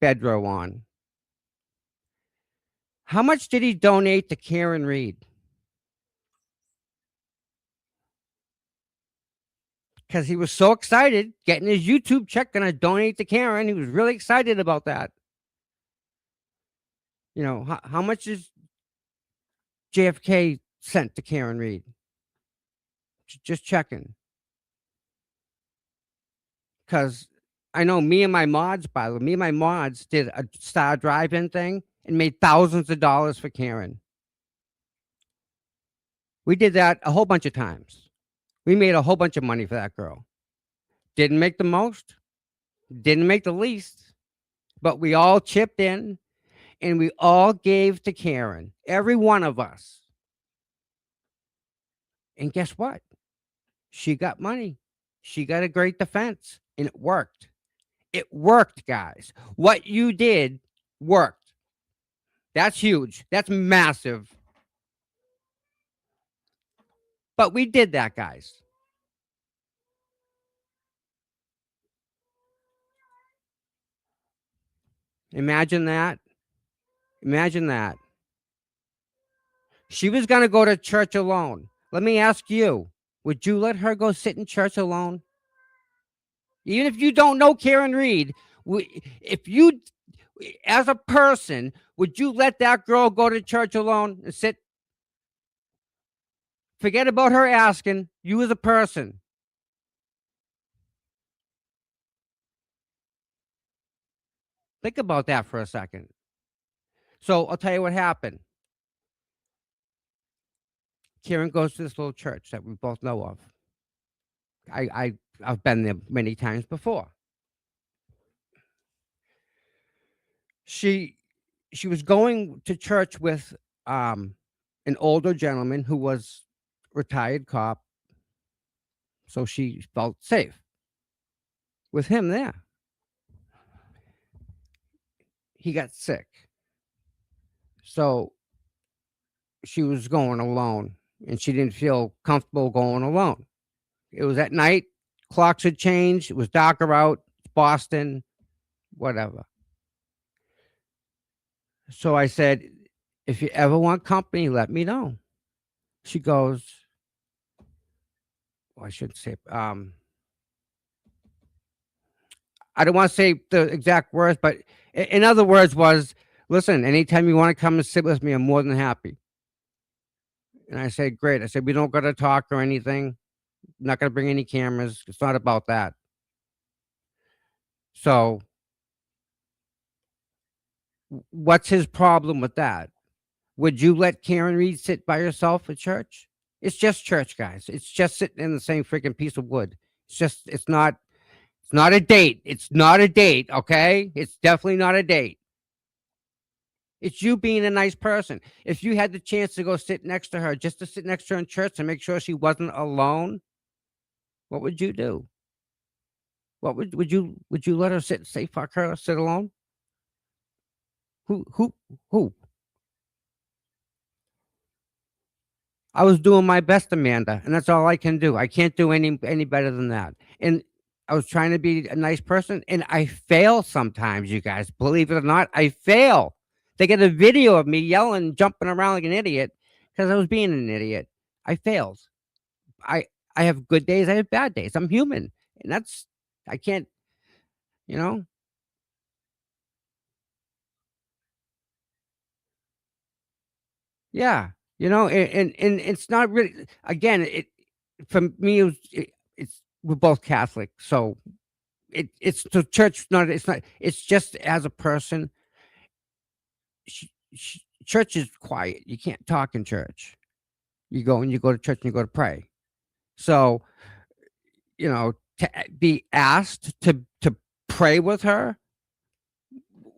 bedrow on. How much did he donate to Karen Reed? Because he was so excited getting his YouTube check, going to donate to Karen. He was really excited about that. How much is JFK sent to Karen Reed? Just checking. Because I know me and my mods, by the way, me and my mods did a Star Drive-In thing and made thousands of dollars for Karen. We did that a whole bunch of times. We made a whole bunch of money for that girl. Didn't make the most, didn't make the least, but we all chipped in and we all gave to Karen, every one of us. And guess what? She got money. She got a great defense, and it worked. It worked, guys. What you did worked. That's huge. That's massive. But we did that, guys. Imagine that. Imagine that. She was going to go to church alone. Let me ask you, would you let her go sit in church alone? Even if you don't know Karen Reed, if you, as a person, would you let that girl go to church alone and sit? Forget about her asking. You as a person. Think about that for a second. So I'll tell you what happened. Karen goes to this little church that we both know of. I've been there many times before. She was going to church with an older gentleman who was retired cop, so she felt safe with him there. He got sick, so she was going alone, and she didn't feel comfortable going alone. It was at night, clocks had changed, it was darker out, Boston, whatever. So I said, if you ever want company, let me know. She goes, I shouldn't say, I don't want to say the exact words, but in other words was, listen, anytime you want to come and sit with me, I'm more than happy. And I said, great. I said, we don't got to talk or anything. I'm not going to bring any cameras. It's not about that. So what's his problem with that? Would you let Karen Reed sit by herself at church? It's just church, guys. It's just sitting in the same freaking piece of wood. It's not a date. It's not a date, okay? It's definitely not a date. It's you being a nice person. If you had the chance to go sit next to her, just to sit next to her in church to make sure she wasn't alone, what would you do? What would you let her say fuck her, sit alone? Who? I was doing my best, Amanda, and that's all I can do. I can't do any better than that. And I was trying to be a nice person, and I fail sometimes, you guys. Believe it or not, I fail. They get a video of me yelling, jumping around like an idiot because I was being an idiot. I failed. I I have good days, I have bad days. I'm human, and I can't, you know? Yeah, and it's not really again, for me, it's we're both Catholic, so it's the church, not it's not it's just as a person, church is quiet. You can't talk in church. You go to church and you go to pray. So, to be asked to pray with her,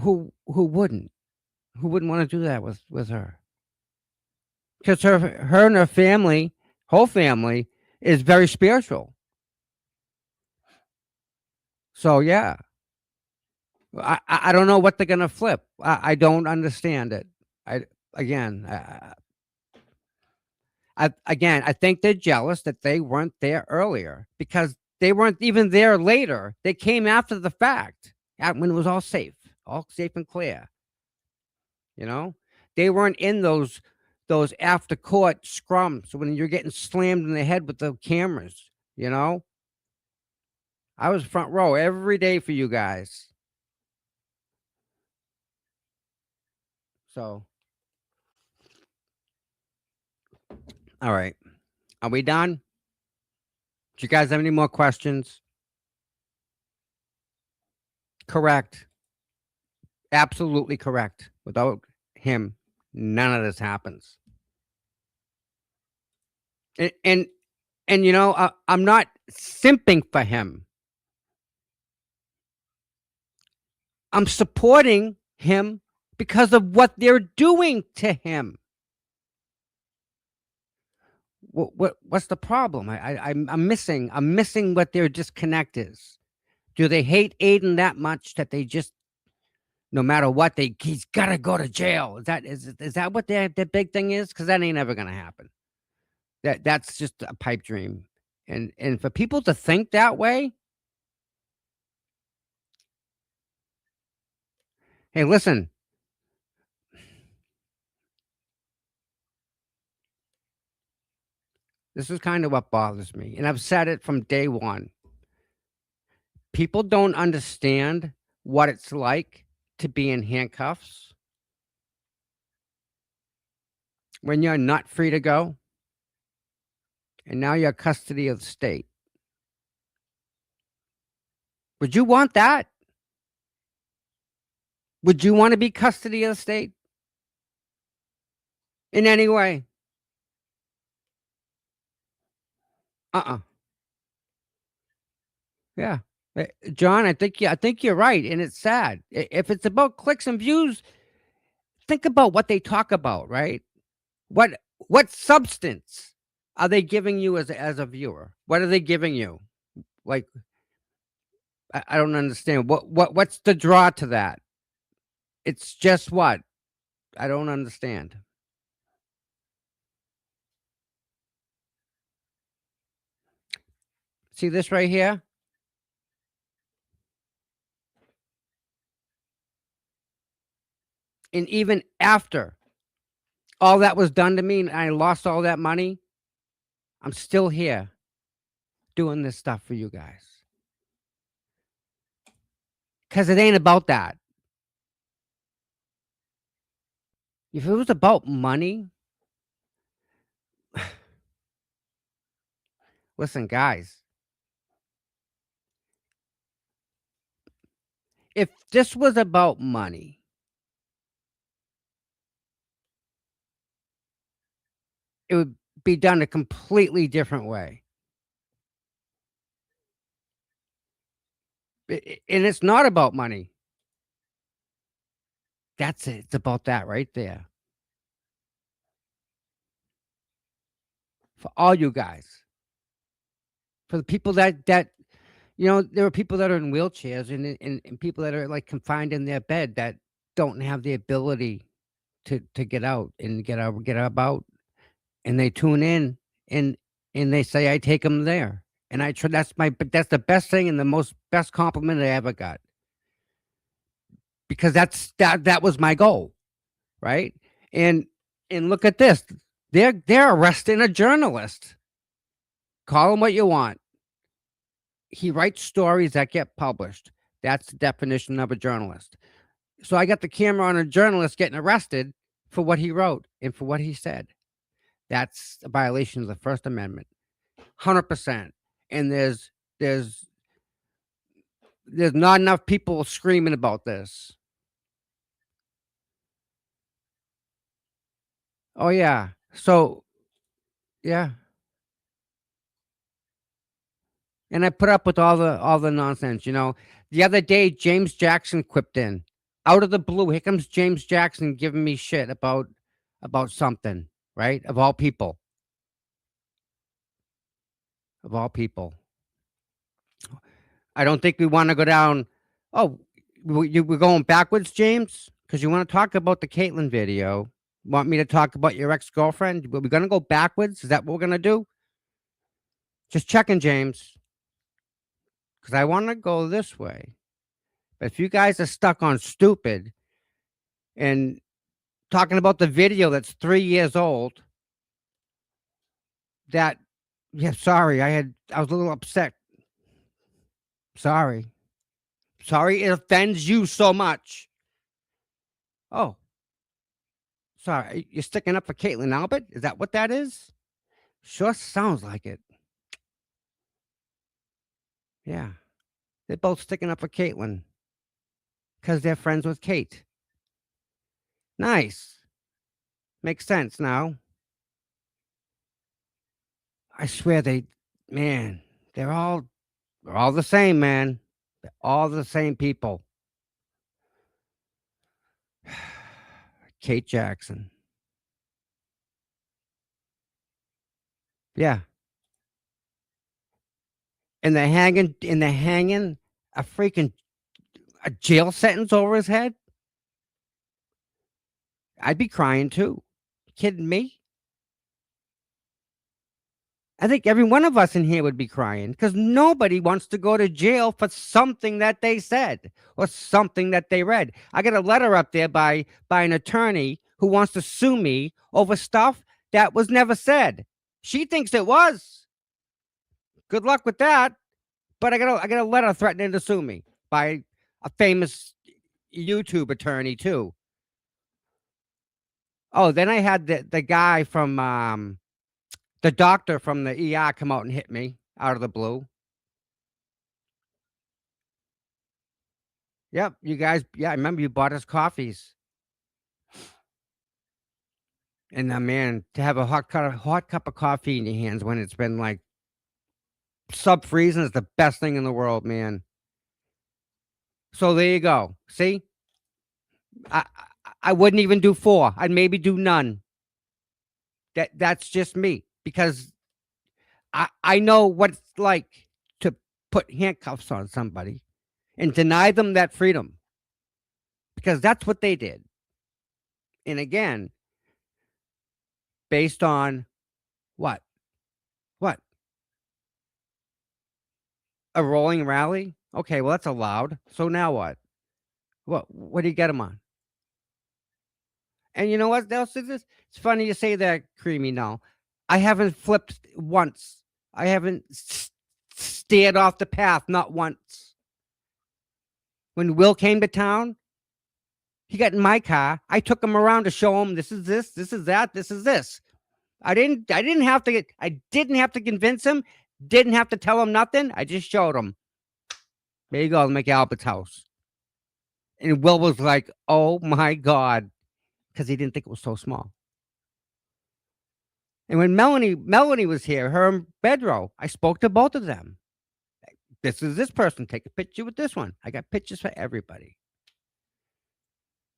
who wouldn't? Who wouldn't wanna do that with her? 'Cause her and her family, whole family, is very spiritual. So, yeah. I don't know what they're gonna flip. I don't understand it. I again, I think they're jealous that they weren't there earlier because they weren't even there later. They came after the fact, when it was all safe, all safe and clear. You know, they weren't in those after court scrums when you're getting slammed in the head with the cameras. You know, I was front row every day for you guys. So, all right, are we done? Do you guys have any more questions? Correct. Absolutely correct. Without him, none of this happens. And you know, I'm not simping for him. I'm supporting him because of what they're doing to him. What's the problem? I'm missing what their disconnect is. Do they hate Aiden that much that they just, no matter what, he's got to go to jail? Is that what their big thing is? Because that ain't ever gonna happen. That's just a pipe dream. And for people to think that way, hey, listen, this is kind of what bothers me, and I've said it from day one. People don't understand what it's like to be in handcuffs when you're not free to go, and now you're custody of the state. Would you want that? Would you want to be custody of the state in any way? Uh-uh. Yeah. John, I think you're right, and it's sad. If it's about clicks and views, think about what they talk about, right? What substance are they giving you as a viewer? What are they giving you? Like, I don't understand. What's the draw to that? It's just what? I don't understand. See this right here? And even after all that was done to me and I lost all that money, I'm still here doing this stuff for you guys. Because it ain't about that. If it was about money, listen, guys, if this was about money, it would be done a completely different way. And it's not about money. That's it. It's about that right there. For all you guys. For the people that there are people that are in wheelchairs and people that are like confined in their bed that don't have the ability to get out and get about, and they tune in and they say I take them there. And I try, that's the best thing and the most best compliment I ever got. Because that was my goal, right? And look at this. They're arresting a journalist. Call him what you want. He writes stories that get published. That's the definition of a journalist. So I got the camera on a journalist getting arrested for what he wrote and for what he said. That's a violation of the First Amendment. 100%. And there's not enough people screaming about this. Oh yeah. So yeah. And I put up with all the nonsense, you know. The other day, James Jackson quipped in. Out of the blue, here comes James Jackson giving me shit about something, right? Of all people. Of all people. I don't think we want to go down. Oh, we're going backwards, James? Because you want to talk about the Caitlyn video. Want me to talk about your ex-girlfriend? We're going to go backwards? Is that what we're going to do? Just checking, James. Because I want to go this way. But if you guys are stuck on stupid and talking about the video that's 3 years old, that yeah, sorry, I was a little upset. Sorry. Sorry it offends you so much. Oh, sorry. You're sticking up for Caitlin Albert? Is that what that is? Sure sounds like it. Yeah. They're both sticking up for Caitlin because they're friends with Kate. Nice. Makes sense now. I swear man, they're all the same, man. They're all the same people. Kate Jackson. Yeah. And they're hanging a freaking a jail sentence over his head. I'd be crying too. Kidding me? I think every one of us in here would be crying because nobody wants to go to jail for something that they said or something that they read. I got a letter up there by an attorney who wants to sue me over stuff that was never said. She thinks it was. Good luck with that. But I got a letter threatening to sue me by a famous YouTube attorney too. Oh, then I had the guy from the doctor from the ER come out and hit me out of the blue. Yep, you guys. Yeah, I remember you bought us coffees, and man, to have a hot cup of coffee in your hands when it's been like sub freezing is the best thing in the world, man. So there you go. See, I I wouldn't even do four. I'd maybe do none. That's just me because I know what it's like to put handcuffs on somebody and deny them that freedom because that's what they did. And again, based on what? What? A rolling rally? Okay, well, that's allowed. So now what? What do you get them on? And you know what else is this? It's funny you say that, Creamy. No, I haven't flipped once. I haven't stared off the path, not once. When Will came to town, he got in my car. I took him around to show him this is this is that, this is this. I didn't have to convince him, didn't have to tell him nothing. I just showed him. There you go, McAlbert's house. And Will was like, "Oh my God," because he didn't think it was so small. And when Melanie was here, her and Bedro, I spoke to both of them. This is this person. Take a picture with this one. I got pictures for everybody.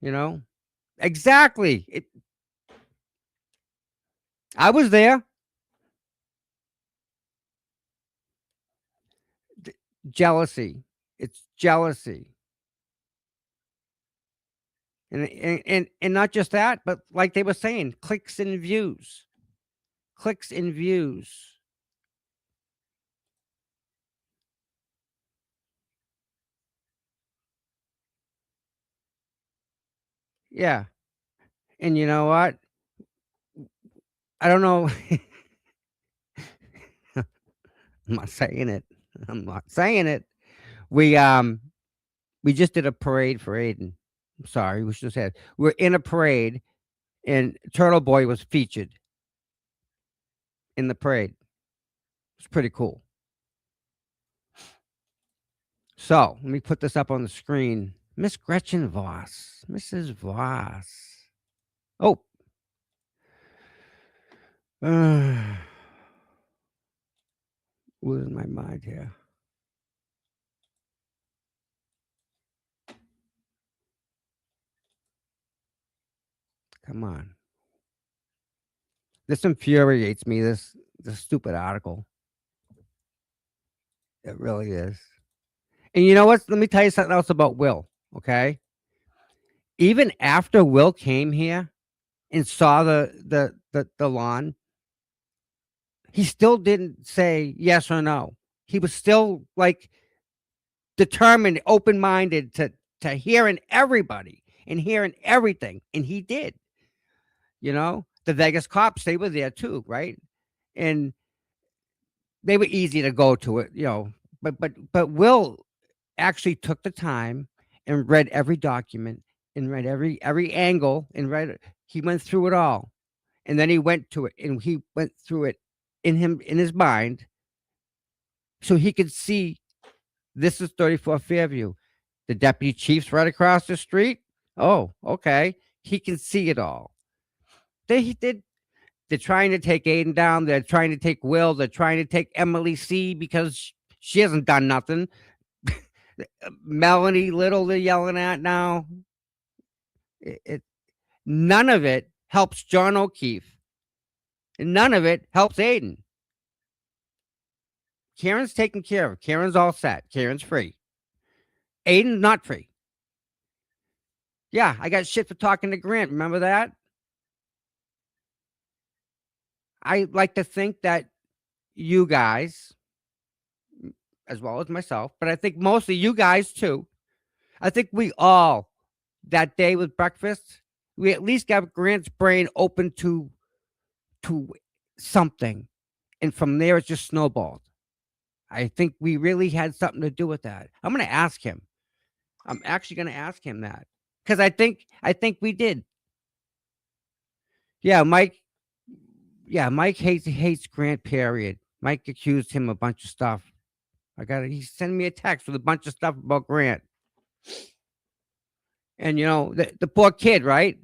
You know? Exactly. I was there. Jealousy. It's jealousy. And not just that, but like they were saying, clicks and views. Clicks and views. Yeah. And you know what? I don't know. I'm not saying it. I'm not saying it. We we just did a parade for Aiden. I'm sorry, we should have said we're in a parade and Turtle Boy was featured in the parade. It's pretty cool. So let me put this up on the screen. Miss Gretchen Voss. Mrs. Voss. Oh. Losing my mind here. Come on. This infuriates me, this stupid article. It really is. And you know what? Let me tell you something else about Will, okay? Even after Will came here and saw the lawn, he still didn't say yes or no. He was still like determined, open-minded to hearing everybody and hearing everything, and he did. The Vegas cops, they were there too, right? And they were easy to go to it. But Will actually took the time and read every document and read every angle and he went through it all. And then he went to it and he went through it in his mind so he could see this is 34 Fairview. The deputy chief's right across the street. Oh, okay. He can see it all. He did. They're trying to take Aiden down. They're trying to take Will. They're trying to take Emily C because she hasn't done nothing. Melanie Little they're yelling at now. None of it helps John O'Keefe. And none of it helps Aiden. Karen's taken care of. Karen's all set. Karen's free. Aiden's not free. Yeah, I got shit for talking to Grant. Remember that? I like to think that you guys, as well as myself, but I think mostly you guys too. I think we all, that day with breakfast, we at least got Grant's brain open to something. And from there, it just snowballed. I think we really had something to do with that. I'm going to ask him. I'm actually going to ask him that because I think we did. Yeah, Mike. Yeah, Mike hates Grant. Period. Mike accused him of a bunch of stuff. He sent me a text with a bunch of stuff about Grant. And the poor kid, right?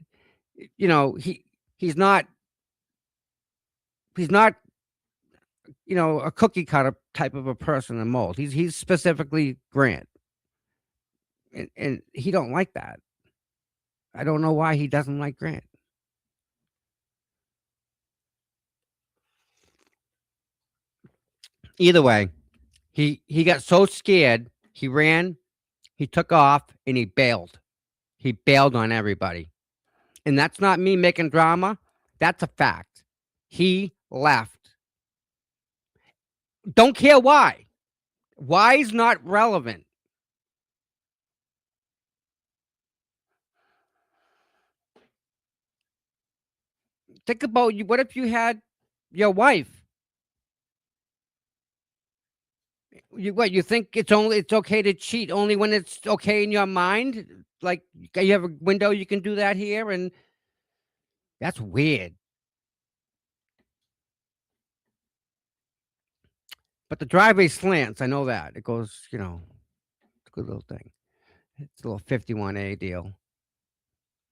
He's not a cookie cutter type of a person in mold. He's specifically Grant. And he don't like that. I don't know why he doesn't like Grant. Either way, he got so scared, he ran, he took off, and he bailed. He bailed on everybody. And that's not me making drama. That's a fact. He left. Don't care why. Why is not relevant. Think about you. What if you had your wife? You think it's okay to cheat only when it's okay in your mind? Like you have a window you can do that here, and that's weird. But the driveway slants, I know that. It goes, it's a good little thing. It's a little 51A deal.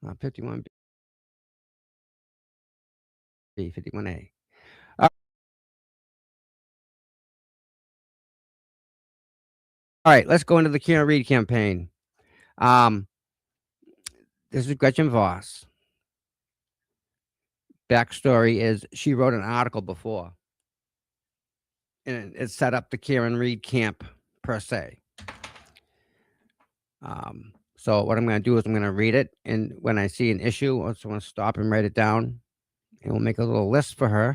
51B, 51A. All right, let's go into the Karen Reed campaign. This is Gretchen Voss. Backstory is she wrote an article before, and it set up the Karen Reed camp per se. So what I'm going to do is I'm going to read it, and when I see an issue, I'm going to stop and write it down, and we'll make a little list for her